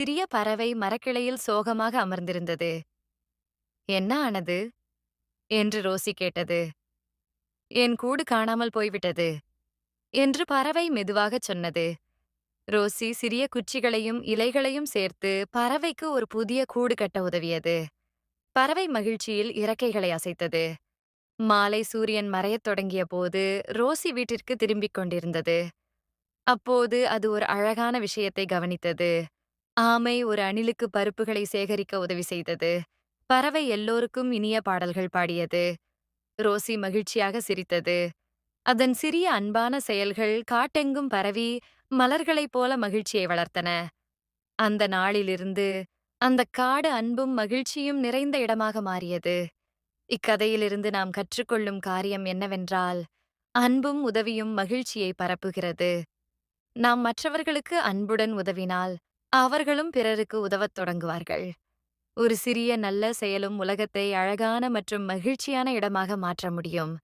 சிறிய பறவை மரக்கிளையில் சோகமாக அமர்ந்திருந்தது. "என்ன ஆனது?" என்று ரோசி கேட்டது. "என் கூடு காணாமல் போய்விட்டது" என்று பறவை மெதுவாகச் சொன்னது. ரோசி சிறிய குச்சிகளையும் இலைகளையும் சேர்த்து பறவைக்கு ஒரு புதிய கூடு கட்ட உதவியது. பறவை மகிழ்ச்சியில் இறக்கைகளை அசைத்தது. மாலை சூரியன் மறையத் தொடங்கிய போது ரோசி வீட்டிற்கு திரும்பிக் கொண்டிருந்தது. அப்போது அது ஒரு அழகான விஷயத்தை கவனித்தது. ஆமை ஒரு அணிலுக்கு பருப்புகளை சேகரிக்க உதவி செய்தது. பறவை எல்லோருக்கும் இனிய பாடல்கள் பாடியது. ரோசி மகிழ்ச்சியாக சிரித்தது. அதன் சிறிய அன்பான செயல்கள் காட்டெங்கும் பரவி மலர்களைப் போல மகிழ்ச்சியை வளர்த்தன. அந்த நாளிலிருந்து அந்த காடு அன்பும் மகிழ்ச்சியும் நிறைந்த இடமாக மாறியது. இக்கதையிலிருந்து நாம் கற்றுக்கொள்ளும் காரியம் என்னவென்றால், அன்பும் உதவியும் மகிழ்ச்சியை பரப்புகிறது. நாம் மற்றவர்களுக்கு அன்புடன் உதவினால் அவர்களும் பிறருக்கு உதவத் தொடங்குவார்கள். ஒரு சிறிய நல்ல செயலும் உலகத்தை அழகான மற்றும் மகிழ்ச்சியான இடமாக மாற்ற முடியும்.